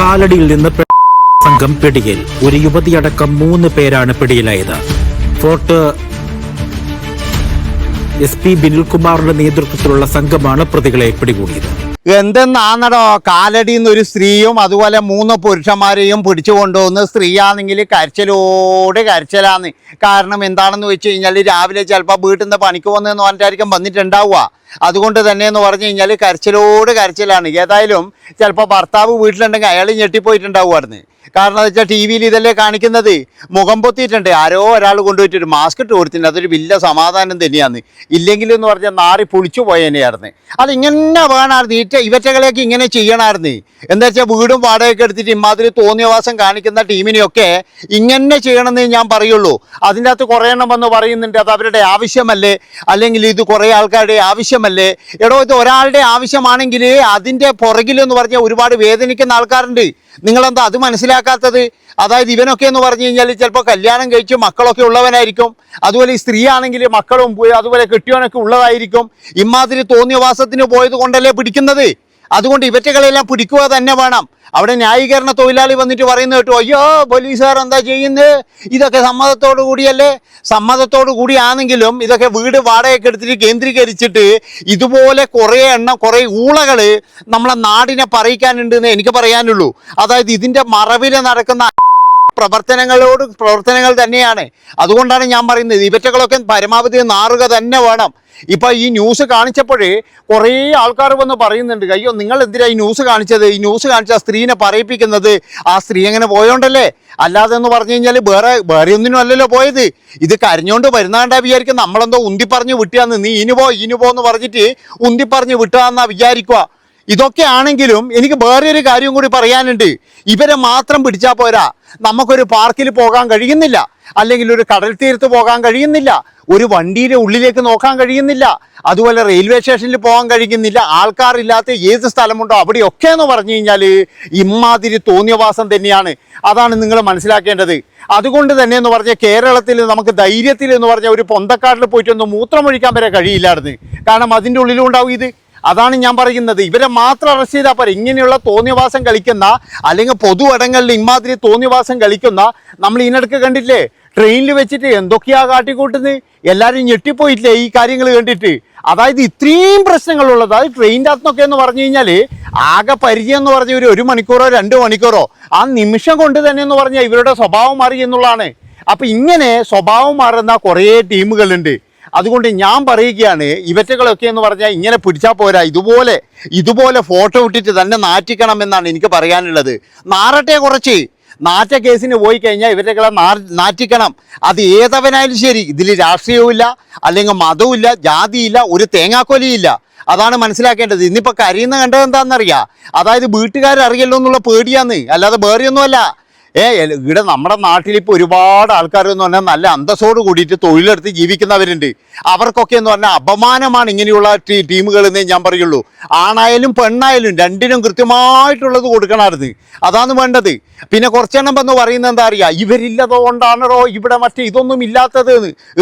കാലടിയിൽ നിന്ന് സംഘം പിടിയിൽ. ഒരു യുവതിയടക്കം 3 പേരാണ് പിടിയിലായത്. ഫോർട്ട് SP ബിനിൽകുമാറിന്റെ നേതൃത്വത്തിലുള്ള സംഘമാണ് പ്രതികളെ പിടികൂടിയത്. എന്തെന്നാണോ കാലടിയിൽ ഒരു സ്ത്രീയും അതുപോലെ 3 പുരുഷന്മാരെയും പിടിച്ചു കൊണ്ടുവന്ന്. സ്ത്രീയാണെങ്കിൽ കരച്ചിലാന്ന്. കാരണം എന്താണെന്ന് വെച്ച് കഴിഞ്ഞാൽ രാവിലെ ചിലപ്പോൾ വീട്ടിൽ നിന്ന് പണിക്ക് വന്നതെന്ന് പറഞ്ഞിട്ടായിരിക്കും വന്നിട്ടുണ്ടാവുക. അതുകൊണ്ട് തന്നെ എന്ന് പറഞ്ഞു കഴിഞ്ഞാൽ കരച്ചിലാണ്. ഏതായാലും ചിലപ്പോൾ ഭർത്താവ് വീട്ടിലുണ്ടെങ്കിൽ അയാൾ ഞെട്ടിപ്പോയിട്ടുണ്ടാവുമായിരുന്നു. കാരണം എന്താ വെച്ചാൽ TV-യിൽ ഇതല്ലേ കാണിക്കുന്നത്. മുഖം പൊത്തിയിട്ടുണ്ട്, ആരോ ഒരാൾ കൊണ്ടുപോയിട്ടൊരു മാസ്ക് ഇട്ട് കൊടുത്തിട്ടുണ്ട്. അതൊരു വലിയ സമാധാനം തന്നെയാണ്. ഇല്ലെങ്കിലെന്ന് പറഞ്ഞാൽ നാറി പൊളിച്ചു പോയതന്നെയായിരുന്നു. അതിങ്ങനെ വേണമായിരുന്നു. ഇവറ്റകളെയൊക്കെ ഇങ്ങനെ ചെയ്യണമായിരുന്നു. എന്താ വെച്ചാൽ വീടും വാടകയൊക്കെ എടുത്തിട്ട് ഇമാതിരി തോന്നിയവാസം കാണിക്കുന്ന ടീമിനെയൊക്കെ ഇങ്ങനെ ചെയ്യണമെന്നേ ഞാൻ പറയുള്ളൂ. അതിൻ്റെ അകത്ത് കുറേ എണ്ണം വന്ന് പറയുന്നുണ്ട് അത് അവരുടെ ആവശ്യമല്ലേ, അല്ലെങ്കിൽ ഇത് കുറേ ആൾക്കാരുടെ ആവശ്യമല്ലേ. എടോ, ഇത് ഒരാളുടെ ആവശ്യമാണെങ്കിൽ അതിൻ്റെ പുറകിലെന്ന് പറഞ്ഞാൽ ഒരുപാട് വേദനിക്കുന്ന ആൾക്കാരുണ്ട്. നിങ്ങളെന്താ അത് മനസ്സിലാക്കാത്തത്? അതായത് ഇവനൊക്കെ എന്ന് പറഞ്ഞു കഴിഞ്ഞാൽ ചിലപ്പോൾ കല്യാണം കഴിച്ച് മക്കളൊക്കെ ഉള്ളവനായിരിക്കും. അതുപോലെ ഈ സ്ത്രീ ആണെങ്കിൽ മക്കളും അതുപോലെ കെട്ടിയവനൊക്കെ ഉള്ളതായിരിക്കും. ഇമാതിരി തോന്നിയവാസത്തിന് പോയത് കൊണ്ടല്ലേ പിടിക്കുന്നത്. അതുകൊണ്ട് ഇവറ്റകളെല്ലാം പിടിക്കുക തന്നെ വേണം. അവിടെ ന്യായീകരണ തൊഴിലാളി വന്നിട്ട് പറയുന്നത് കേട്ടോ, അയ്യോ പോലീസുകാർ എന്താ ചെയ്യുന്നത്, ഇതൊക്കെ സമ്മതത്തോടു കൂടിയല്ലേ. സമ്മതത്തോടു കൂടിയാണെങ്കിലും ഇതൊക്കെ വീട് വാടകയൊക്കെ എടുത്തിട്ട് കേന്ദ്രീകരിച്ചിട്ട് ഇതുപോലെ കുറേ ഊളകൾ നമ്മളെ നാടിനെ പറയിക്കാനുണ്ടെന്ന് എനിക്ക് പറയാനുള്ളൂ. അതായത് ഇതിൻ്റെ മറവിൽ നടക്കുന്ന പ്രവർത്തനങ്ങൾ തന്നെയാണ്. അതുകൊണ്ടാണ് ഞാൻ പറയുന്നത് ഇവറ്റകളൊക്കെ പരമാവധി നാറുക തന്നെ വേണം. ഇപ്പം ഈ ന്യൂസ് കാണിച്ചപ്പോഴേ കുറേ ആൾക്കാർ വന്ന് പറയുന്നുണ്ട്, അയ്യോ നിങ്ങൾ എന്തിനാ ഈ ന്യൂസ് കാണിച്ചത്, ഈ ന്യൂസ് കാണിച്ച സ്ത്രീനെ പറയിപ്പിക്കുന്നത്, ആ സ്ത്രീ അങ്ങനെ പോയോണ്ടല്ലേ, അല്ലാതെ എന്ന് പറഞ്ഞു കഴിഞ്ഞാൽ വേറെ ഒന്നിനും അല്ലല്ലോ പോയത്. ഇത് കരഞ്ഞുകൊണ്ട് വരുന്നാണ്ടാ വിചാരിക്കും നമ്മളെന്തോ ഉന്തിപ്പറഞ്ഞ് വിട്ടുകയെന്ന്. നീ ഇനി പോ എന്ന് പറഞ്ഞിട്ട് ഉന്തിപ്പറഞ്ഞ് വിട്ടുകയെന്നാ വിചാരിക്കുക. ഇതൊക്കെ ആണെങ്കിലും എനിക്ക് വേറെ ഒരു കാര്യം കൂടി പറയാനുണ്ട്. ഇവരെ മാത്രം പിടിച്ചാൽ പോരാ, നമുക്കൊരു പാർക്കിൽ പോകാൻ കഴിയുന്നില്ല, അല്ലെങ്കിൽ ഒരു കടൽ തീരത്ത് പോകാൻ കഴിയുന്നില്ല, ഒരു വണ്ടിയുടെ ഉള്ളിലേക്ക് നോക്കാൻ കഴിയുന്നില്ല, അതുപോലെ റെയിൽവേ സ്റ്റേഷനിൽ പോകാൻ കഴിയുന്നില്ല. ആൾക്കാരില്ലാത്ത ഏത് സ്ഥലമുണ്ടോ അവിടെയൊക്കെ എന്ന് പറഞ്ഞു കഴിഞ്ഞാൽ ഇമാതിരി തോന്നിയവാസം തന്നെയാണ്. അതാണ് നിങ്ങൾ മനസ്സിലാക്കേണ്ടത്. അതുകൊണ്ട് തന്നെ എന്ന് പറഞ്ഞാൽ കേരളത്തിൽ നമുക്ക് ധൈര്യത്തിൽ എന്ന് പറഞ്ഞാൽ ഒരു പൊന്തക്കാട്ടിൽ പോയിട്ടൊന്ന് മൂത്രമൊഴിക്കാൻ വരെ കഴിയില്ലായിരുന്നു. കാരണം അതിൻ്റെ ഉള്ളിലും ഉണ്ടാവും ഇത്. അതാണ് ഞാൻ പറയുന്നത്. ഇവരെ മാത്രം അറസ്റ്റ് ചെയ്താൽ പോരെ. ഇങ്ങനെയുള്ള തോന്നിയവാസം കളിക്കുന്ന, അല്ലെങ്കിൽ പൊതു ഇടങ്ങളിൽ ഇമാതിരി തോന്നിയവാസം കളിക്കുന്ന നമ്മൾ ഇതിനിടയ്ക്ക് കണ്ടില്ലേ, ട്രെയിനിൽ വെച്ചിട്ട് എന്തൊക്കെയാ കാട്ടിക്കൂട്ടുന്നത്. എല്ലാവരും ഞെട്ടിപ്പോയിട്ടില്ലേ ഈ കാര്യങ്ങൾ കണ്ടിട്ട്. അതായത് ഇത്രയും പ്രശ്നങ്ങളുള്ളത് അത് ട്രെയിനിൻ്റെ അകത്തൊക്കെ എന്ന് പറഞ്ഞു കഴിഞ്ഞാൽ ആകെ പരിചയം എന്ന് പറഞ്ഞ ഒരു മണിക്കൂറോ 2 മണിക്കൂറോ ആ നിമിഷം കൊണ്ട് തന്നെ എന്ന് പറഞ്ഞാൽ ഇവരുടെ സ്വഭാവം മാറി എന്നുള്ളതാണ്. അപ്പം ഇങ്ങനെ സ്വഭാവം മാറുന്ന കുറേ ടീമുകളുണ്ട്. അതുകൊണ്ട് ഞാൻ പറയുകയാണ്, ഇവറ്റകളൊക്കെ എന്ന് പറഞ്ഞാൽ ഇങ്ങനെ പിടിച്ചാൽ പോരാ, ഇതുപോലെ ഫോട്ടോ ഇട്ടിട്ട് തന്നെ നാറ്റിക്കണം എന്നാണ് എനിക്ക് പറയാനുള്ളത്. നാറട്ടെ കുറച്ച്. നാറ്റ കേസിന് പോയി കഴിഞ്ഞാൽ ഇവറ്റകളെ നാറ്റിക്കണം. അത് ഏതവനായാലും ശരി. ഇതിൽ രാഷ്ട്രീയവുമില്ല, അല്ലെങ്കിൽ മതവുമില്ല, ജാതിയില്ല, ഒരു തേങ്ങാക്കൊലിയില്ല. അതാണ് മനസ്സിലാക്കേണ്ടത്. ഇന്നിപ്പോൾ കരയുന്ന കണ്ടത് എന്താണെന്നറിയാം, അതായത് വീട്ടുകാരറിയല്ലോ എന്നുള്ള പേടിയാന്ന്, അല്ലാതെ വേറെയൊന്നുമല്ല. ഇവിടെ നമ്മുടെ നാട്ടിലിപ്പോൾ ഒരുപാട് ആൾക്കാർ എന്ന് പറഞ്ഞാൽ നല്ല അന്തസ്സോട് കൂടിയിട്ട് തൊഴിലെടുത്ത് ജീവിക്കുന്നവരുണ്ട്. അവർക്കൊക്കെ എന്ന് പറഞ്ഞാൽ അപമാനമാണ് ഇങ്ങനെയുള്ള ടീമുകൾ എന്നേ ഞാൻ പറയുള്ളൂ. ആണായാലും പെണ്ണായാലും രണ്ടിനും കൃത്യമായിട്ടുള്ളത് കൊടുക്കണമായിരുന്നു. അതാണ് വേണ്ടത്. പിന്നെ കുറച്ചെണ്ണം വന്ന് പറയുന്നത് എന്താ അറിയാം, ഇവരില്ലതുകൊണ്ടാണോ ഇവിടെ മറ്റേ ഇതൊന്നും ഇല്ലാത്തത്.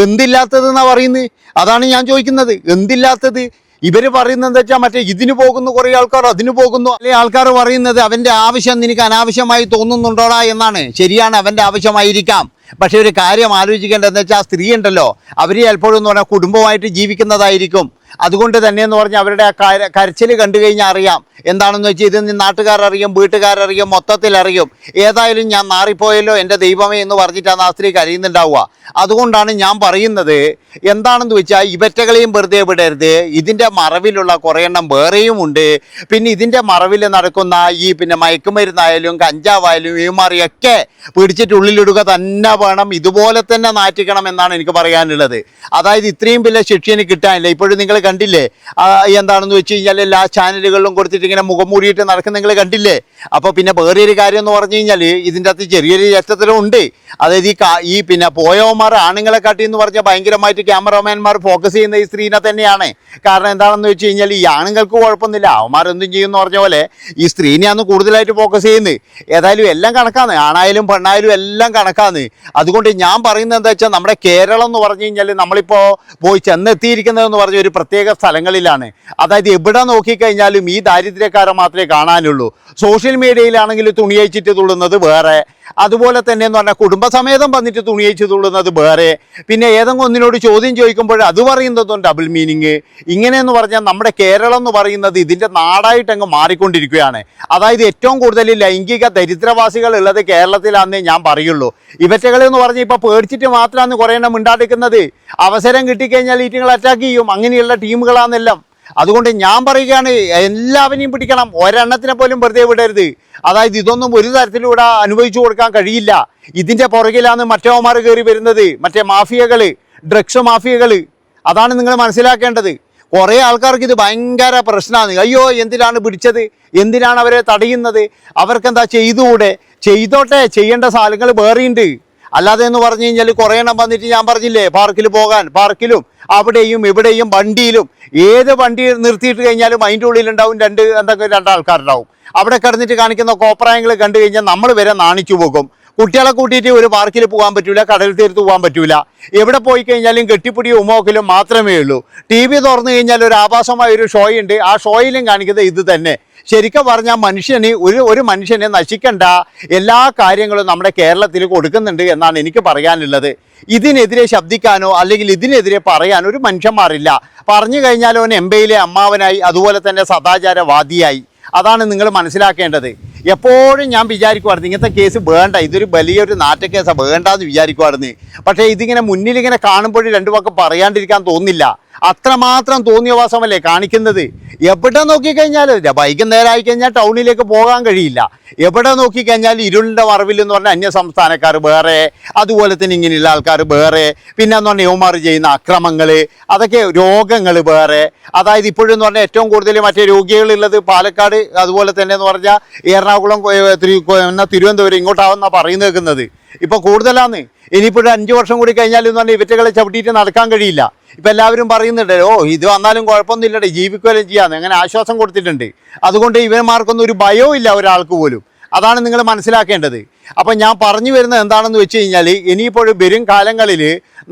എന്തില്ലാത്തത് എന്നാ പറയുന്നത്? അതാണ് ഞാൻ ചോദിക്കുന്നത്. എന്തില്ലാത്തത്? ഇവർ പറയുന്നത് എന്താ വെച്ചാൽ മറ്റേ ഇതിന് പോകുന്നു കുറേ ആൾക്കാർ, അതിന് പോകുന്നു. അല്ലെങ്കിൽ ആൾക്കാർ പറയുന്നത് അവൻ്റെ ആവശ്യം നിനക്ക് അനാവശ്യമായി തോന്നുന്നുണ്ടോടാ എന്നാണ്. ശരിയാണ്, അവൻ്റെ ആവശ്യമായിരിക്കാം. പക്ഷേ ഒരു കാര്യം ആലോചിക്കേണ്ടതെന്ന് വെച്ചാൽ ആ സ്ത്രീ ഉണ്ടല്ലോ, അവർ ചിലപ്പോഴും എന്ന് പറഞ്ഞാൽ കുടുംബമായിട്ട് ജീവിക്കുന്നതായിരിക്കും. അതുകൊണ്ട് തന്നെ എന്ന് പറഞ്ഞാൽ അവരുടെ ആ കരച്ചിൽ കണ്ടു കഴിഞ്ഞാൽ അറിയാം എന്താണെന്ന് വെച്ചാൽ. ഇത് നാട്ടുകാരറിയും, വീട്ടുകാരറിയും, മൊത്തത്തിലറിയും. ഏതായാലും ഞാൻ നാറിപ്പോയല്ലോ എൻ്റെ ദൈവമേ എന്ന് പറഞ്ഞിട്ടാണ് ആ സ്ത്രീ കരയുന്നുണ്ടാവുക. അതുകൊണ്ടാണ് ഞാൻ പറയുന്നത് എന്താണെന്ന് വെച്ചാൽ ഇവറ്റകളെയും വെറുതെ വിടരുത്. ഇതിൻ്റെ മറവിലുള്ള കുറേ എണ്ണം വേറെയും ഉണ്ട്. പിന്നെ ഇതിൻ്റെ മറവിൽ നടക്കുന്ന ഈ മയക്കുമരുന്നായാലും കഞ്ചാവായാലും ഇവന്മാരെയൊക്കെ പിടിച്ചിട്ട് ഉള്ളിലിടുക തന്നെ വേണം. ഇതുപോലെ തന്നെ നാറ്റിക്കണം എന്നാണ് എനിക്ക് പറയാനുള്ളത്. അതായത് ഇത്രയും വലിയ ശിക്ഷ കിട്ടാനില്ല. ഇപ്പോഴും നിങ്ങൾ കണ്ടില്ലേ എന്താണെന്ന് വെച്ച് കഴിഞ്ഞാൽ എല്ലാ ചാനലുകളിലും കൊടുത്തിട്ട് ഇങ്ങനെ മുഖം മൂടിയിട്ട് നടക്കുന്ന നിങ്ങൾ കണ്ടില്ലേ. അപ്പോൾ പിന്നെ വേറൊരു കാര്യം എന്ന് പറഞ്ഞു കഴിഞ്ഞാൽ ഇതിൻ്റെ അകത്ത് ചെറിയൊരു ചറ്റത്തിലും ഉണ്ട്. അതായത് ഈ പോയവന്മാർ ആണുങ്ങളെ കാട്ടി എന്ന് പറഞ്ഞാൽ ഭയങ്കരമായിട്ട് ക്യാമറമാൻമാർ ഫോക്കസ് ചെയ്യുന്ന ഈ സ്ത്രീനെ തന്നെയാണ്. കാരണം എന്താണെന്ന് വെച്ച് കഴിഞ്ഞാൽ ഈ ആണുങ്ങൾക്ക് കുഴപ്പമൊന്നുമില്ല, അവന്മാരെന്തും ചെയ്യുമെന്ന് പറഞ്ഞ പോലെ ഈ സ്ത്രീനെയാണ് കൂടുതലായിട്ട് ഫോക്കസ് ചെയ്യുന്നത്. ഏതായാലും എല്ലാം കണക്കാണ്, ആണായാലും പെണ്ണായാലും എല്ലാം കണക്കാണ്. അതുകൊണ്ട് ഞാൻ പറയുന്നത് എന്താ വെച്ചാൽ നമ്മുടെ കേരളം എന്ന് പറഞ്ഞു കഴിഞ്ഞാൽ നമ്മളിപ്പോൾ പോയി ചെന്നെത്തിയിരിക്കുന്നതെന്ന് പറഞ്ഞ ഒരു പ്രത്യേക സ്ഥലങ്ങളിലാണ്. അതായത് എവിടെ നോക്കിക്കഴിഞ്ഞാലും ഈ ദാരിദ്ര്യക്കാരെ മാത്രമേ കാണാനുള്ളൂ. സോഷ്യൽ മീഡിയയിലാണെങ്കിൽ തുണിയച്ചിട്ട് തുള്ളുന്നത് വേറെ, അതുപോലെ തന്നെ എന്ന് പറഞ്ഞാൽ കുടുംബസമേതം വന്നിട്ട് തുണിയച്ച് തുള്ളുന്നത് വേറെ, പിന്നെ ഏതെങ്കിലും ഒന്നിനോട് ചോദ്യം ചോദിക്കുമ്പോൾ അത് പറയുന്നതും ഡബിൾ മീനിങ്. ഇങ്ങനെയെന്ന് പറഞ്ഞാൽ നമ്മുടെ കേരളം എന്ന് പറയുന്നത് ഇതിൻ്റെ നാടായിട്ട് അങ്ങ് മാറിക്കൊണ്ടിരിക്കുകയാണ്. അതായത് ഏറ്റവും കൂടുതൽ ലൈംഗിക ദരിദ്രവാസികൾ ഉള്ളത് കേരളത്തിലാണെന്നേ ഞാൻ പറയുള്ളൂ. ഇവറ്റകളെന്ന് പറഞ്ഞാൽ ഇപ്പോൾ പേടിച്ചിട്ട് മാത്രമാണ് കുറേ എണ്ണം മിണ്ടാടിക്കുന്നത്. അവസരം കിട്ടിക്കഴിഞ്ഞാൽ ഈറ്റുങ്ങൾ അറ്റാക്ക് ചെയ്യും. അങ്ങനെയുള്ള ടീമുകളാണെല്ലാം. അതുകൊണ്ട് ഞാൻ പറയുകയാണ്, എല്ലാവരെയും പിടിക്കണം, ഒരെണ്ണത്തിനെ പോലും വെറുതെ വിടരുത്. അതായത് ഇതൊന്നും ഒരു തരത്തിലൂടെ അനുഭവിച്ചു കൊടുക്കാൻ കഴിയില്ല. ഇതിൻ്റെ പുറകിലാണ് മറ്റവന്മാർ കയറി വരുന്നത്, മറ്റേ മാഫിയകൾ, ഡ്രഗ്സ് മാഫിയകൾ. അതാണ് നിങ്ങൾ മനസ്സിലാക്കേണ്ടത്. കുറേ ആൾക്കാർക്ക് ഇത് ഭയങ്കര പ്രശ്നമാണ്. അയ്യോ എന്തിനാണ് പിടിച്ചത്, എന്തിനാണ് അവരെ തടയുന്നത്, അവർക്കെന്താ ചെയ്തുകൂടെ? ചെയ്തോട്ടെ, ചെയ്യേണ്ട സ്ഥലങ്ങൾ വേറെയുണ്ട്. അല്ലാതെ എന്ന് പറഞ്ഞു കഴിഞ്ഞാൽ കുറേ എണ്ണം വന്നിട്ട് ഞാൻ പറഞ്ഞില്ലേ പാർക്കിൽ പോകാൻ, പാർക്കിലും അവിടെയും ഇവിടെയും വണ്ടിയിലും ഏത് വണ്ടി നിർത്തിയിട്ട് കഴിഞ്ഞാലും അതിൻ്റെ ഉള്ളിലുണ്ടാവും രണ്ടാൾക്കാരുണ്ടാവും. അവിടെ കിടന്നിട്ട് കാണിക്കുന്ന കോപ്രായങ്ങൾ കണ്ടു കഴിഞ്ഞാൽ നമ്മൾ വരെ നാണിച്ചു പോകും. കുട്ടികളെ കൂട്ടിയിട്ട് ഒരു പാർക്കിൽ പോകാൻ പറ്റൂല, കടൽ തീർത്ത് പോകാൻ പറ്റൂല. എവിടെ പോയി കഴിഞ്ഞാലും കെട്ടിപ്പിടിയും ഉമ്മോക്കലും മാത്രമേ ഉള്ളൂ. ടി വി തുറന്നു കഴിഞ്ഞാൽ ഒരു ആഭാസമായ ഒരു ഷോ ഉണ്ട്, ആ ഷോയിലും കാണിക്കുന്നത് ഇത് തന്നെ. ശരിക്കും പറഞ്ഞാൽ ഒരു മനുഷ്യനെ നശിക്കേണ്ട എല്ലാ കാര്യങ്ങളും നമ്മുടെ കേരളത്തിൽ കൊടുക്കുന്നുണ്ട് എന്നാണ് എനിക്ക് പറയാനുള്ളത്. ഇതിനെതിരെ ശബ്ദിക്കാനോ അല്ലെങ്കിൽ ഇതിനെതിരെ പറയാനോ ഒരു മനുഷ്യന്മാരില്ല. പറഞ്ഞു കഴിഞ്ഞാൽ അവൻ എംബയിലെ അമ്മാവനായി, അതുപോലെ തന്നെ സദാചാരവാദിയായി. അതാണ് നിങ്ങൾ മനസ്സിലാക്കേണ്ടത്. എപ്പോഴും ഞാൻ വിചാരിക്കുമായിരുന്നു ഇങ്ങനത്തെ കേസ് വേണ്ട, ഇതൊരു വലിയൊരു നാറ്റക്കേസാണ്, വേണ്ടെന്ന് വിചാരിക്കുമായിരുന്നു. പക്ഷേ ഇതിങ്ങനെ മുന്നിലിങ്ങനെ കാണുമ്പോൾ രണ്ടു വാക്ക് പറയാണ്ടിരിക്കാൻ തോന്നില്ല. അത്രമാത്രം തോന്നിയവാസമല്ലേ കാണിക്കുന്നത്. എവിടെ നോക്കിക്കഴിഞ്ഞാൽ വൈകുന്നേരം ആയിക്കഴിഞ്ഞാൽ ടൗണിലേക്ക് പോകാൻ കഴിയില്ല. എവിടെ നോക്കിക്കഴിഞ്ഞാൽ ഇരുളിൻ്റെ മറവിൽ എന്ന് പറഞ്ഞാൽ അന്യ സംസ്ഥാനക്കാർ വേറെ, അതുപോലെ തന്നെ ഇങ്ങനെയുള്ള ആൾക്കാർ വേറെ, പിന്നെ എന്ന് പറഞ്ഞാൽ യുവമാർ ചെയ്യുന്ന അക്രമങ്ങൾ, അതൊക്കെ രോഗങ്ങൾ വേറെ. അതായത് ഇപ്പോഴെന്ന് പറഞ്ഞാൽ ഏറ്റവും കൂടുതൽ മറ്റേ രോഗികളുള്ളത് പാലക്കാട്, അതുപോലെ തന്നെ എന്ന് പറഞ്ഞാൽ എറണാകുളം, തിരുവനന്തപുരം ഇങ്ങോട്ടാവുന്ന പറയുന്നത് കേൾക്കുന്നത്. ഇപ്പോൾ കൂടുതലാണ്. ഇനിയിപ്പോഴും 5 വർഷം കൂടി കഴിഞ്ഞാൽ എന്ന് പറഞ്ഞാൽ ഇവറ്റകളെ ചവിട്ടിയിട്ട് നടക്കാൻ കഴിയില്ല. ഇപ്പം എല്ലാവരും പറയുന്നുണ്ട്, ഓ ഇത് വന്നാലും കുഴപ്പമൊന്നുമില്ലടേ, ജീവിക്കുകയും ചെയ്യാമെന്ന്, അങ്ങനെ ആശ്വാസം കൊടുത്തിട്ടുണ്ട്. അതുകൊണ്ട് ഇവന്മാർക്കൊന്നും ഒരു ഭയവും ഇല്ല ഒരാൾക്ക് പോലും. അതാണ് നിങ്ങൾ മനസ്സിലാക്കേണ്ടത്. അപ്പം ഞാൻ പറഞ്ഞു വരുന്നത് എന്താണെന്ന് വെച്ച് കഴിഞ്ഞാൽ, ഇനിയിപ്പോഴും വരും കാലങ്ങളിൽ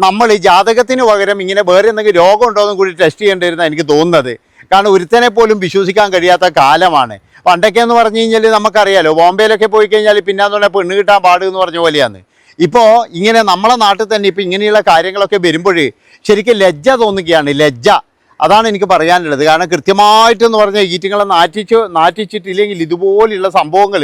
നമ്മൾ ഈ ജാതകത്തിന് പകരം ഇങ്ങനെ വേറെ എന്തെങ്കിലും രോഗം ഉണ്ടോ എന്നും കൂടി ടെസ്റ്റ് ചെയ്യേണ്ടിയിരുന്ന എനിക്ക് തോന്നുന്നത്. കാരണം ഒരുത്തനെ പോലും വിശ്വസിക്കാൻ കഴിയാത്ത കാലമാണ്. പണ്ടൊക്കെ എന്ന് പറഞ്ഞു കഴിഞ്ഞാൽ നമുക്കറിയാലോ, ബോംബെയിലൊക്കെ പോയി കഴിഞ്ഞാൽ പിന്നെ എന്ന് പറഞ്ഞാൽ പെണ്ണ് കിട്ടാൻ പാട് എന്ന് പറഞ്ഞ പോലെയാണ്. ഇപ്പോൾ ഇങ്ങനെ നമ്മളെ നാട്ടിൽ തന്നെ ഇപ്പോൾ ഇങ്ങനെയുള്ള കാര്യങ്ങളൊക്കെ വരുമ്പോൾ ശരിക്കും ലജ്ജ തോന്നുകയാണ്, ലജ്ജ. അതാണ് എനിക്ക് പറയാനുള്ളത്. കാരണം കൃത്യമായിട്ടെന്ന് പറഞ്ഞാൽ ഈറ്റുങ്ങളെ നാറ്റിച്ചിട്ടില്ലെങ്കിൽ ഇതുപോലെയുള്ള സംഭവങ്ങൾ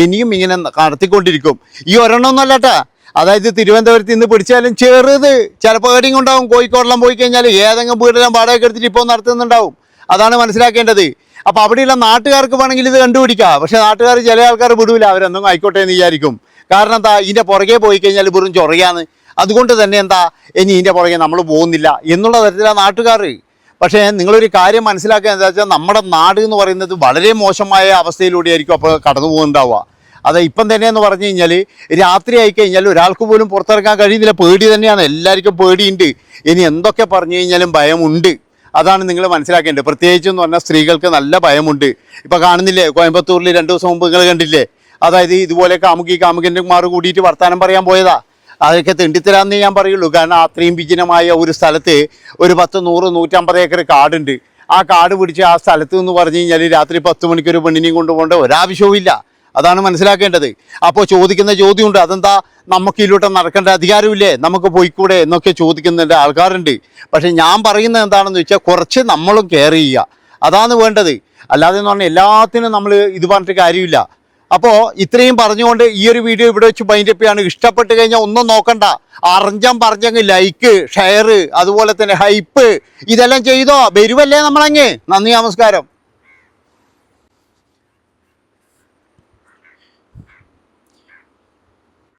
ഇനിയും ഇങ്ങനെ നടത്തിക്കൊണ്ടിരിക്കും. ഈ ഒരെണ്ണമൊന്നുമല്ലട്ടാ. അതായത് തിരുവനന്തപുരത്ത് ഇന്ന് പിടിച്ചാലും ചെറുത് ചിലപ്പോൾ എവിടെയും ഉണ്ടാവും. കോഴിക്കോടെല്ലാം പോയി കഴിഞ്ഞാൽ ഏതെങ്കിലും വീടെല്ലാം വാടകയ്ക്ക് എടുത്തിട്ട് ഇപ്പോൾ നടത്തുന്നുണ്ടാവും. അതാണ് മനസ്സിലാക്കേണ്ടത്. അപ്പോൾ അവിടെയുള്ള നാട്ടുകാർക്ക് വേണമെങ്കിൽ ഇത് കണ്ടുപിടിക്കാം. പക്ഷേ നാട്ടുകാർ ചില ആൾക്കാർ വിടൂല, അവരെന്തെങ്കിലും ആയിക്കോട്ടെ എന്ന് വിചാരിക്കും. കാരണം എന്താ, ഇതിൻ്റെ പുറകെ പോയി കഴിഞ്ഞാൽ വെറും ചൊറയാന്ന്. അതുകൊണ്ട് തന്നെ എന്താ, ഇനി ഇതിൻ്റെ പുറകെ നമ്മൾ പോകുന്നില്ല എന്നുള്ള തരത്തിലാണ് നാട്ടുകാർ. പക്ഷേ നിങ്ങളൊരു കാര്യം മനസ്സിലാക്കുക എന്താ വെച്ചാൽ, നമ്മുടെ നാട് എന്ന് പറയുന്നത് വളരെ മോശമായ അവസ്ഥയിലൂടെ ആയിരിക്കും അപ്പോൾ കടന്നു പോകുന്നുണ്ടാവുക. അത് ഇപ്പം തന്നെ എന്ന് പറഞ്ഞു കഴിഞ്ഞാൽ രാത്രി ആയിക്കഴിഞ്ഞാൽ ഒരാൾക്ക് പോലും പുറത്തിറങ്ങാൻ കഴിയുന്നില്ല. പേടി തന്നെയാണ്, എല്ലാവർക്കും പേടിയുണ്ട്. ഇനി എന്തൊക്കെ പറഞ്ഞു കഴിഞ്ഞാലും ഭയമുണ്ട്. അതാണ് നിങ്ങൾ മനസ്സിലാക്കേണ്ടത്. പ്രത്യേകിച്ച് എന്ന് പറഞ്ഞാൽ സ്ത്രീകൾക്ക് നല്ല ഭയമുണ്ട്. ഇപ്പം കാണുന്നില്ലേ, കോയമ്പത്തൂരിൽ 2 ദിവസം മുമ്പ് നിങ്ങൾ കണ്ടില്ലേ, അതായത് ഇതുപോലെ കാമുകന്മാർ കൂടിയിട്ട് വർത്തമാനം പറയാൻ പോയതാ. അതൊക്കെ തെണ്ടിത്തരാന്നേ ഞാൻ പറയുള്ളൂ. കാരണം അത്രയും വിജനമായ ഒരു സ്ഥലത്ത് ഒരു 10, 100, 150 ഏക്കർ കാടുണ്ട്. ആ കാട് പിടിച്ച് ആ സ്ഥലത്ത് എന്ന് പറഞ്ഞു കഴിഞ്ഞാൽ രാത്രി 10 മണിക്ക് ഒരു പെണ്ണിനെയും കൊണ്ടുപോകേണ്ട ഒരാവശ്യവും ഇല്ല. അതാണ് മനസ്സിലാക്കേണ്ടത്. അപ്പോൾ ചോദിക്കുന്ന ചോദ്യമുണ്ട്, അതെന്താ നമുക്ക് ഇതിലൂടെ നടക്കേണ്ട അധികാരമില്ലേ, നമുക്ക് പോയിക്കൂടെ എന്നൊക്കെ ചോദിക്കുന്നുണ്ട് ആൾക്കാരുണ്ട്. പക്ഷേ ഞാൻ പറയുന്നത് എന്താണെന്ന് വെച്ചാൽ, കുറച്ച് നമ്മളും കെയർ ചെയ്യുക, അതാണ് വേണ്ടത്. അല്ലാതെ എന്ന് പറഞ്ഞാൽ എല്ലാത്തിനും നമ്മൾ ഇത് പറഞ്ഞിട്ട് കാര്യമില്ല. അപ്പോൾ ഇത്രയും പറഞ്ഞുകൊണ്ട് ഈ ഒരു വീഡിയോ ഇവിടെ വെച്ച് വൈൻഡപ്പ് ചെയ്യാണ്. ഇഷ്ടപ്പെട്ട് കഴിഞ്ഞാൽ ഒന്നും നോക്കണ്ട, പറഞ്ഞെങ്കിൽ ലൈക്ക്, ഷെയർ, അതുപോലെ തന്നെ ഹൈപ്പ് ഇതെല്ലാം ചെയ്തോ, വരുമല്ലേ നമ്മളങ്ങ്. നന്ദി, നമസ്കാരം.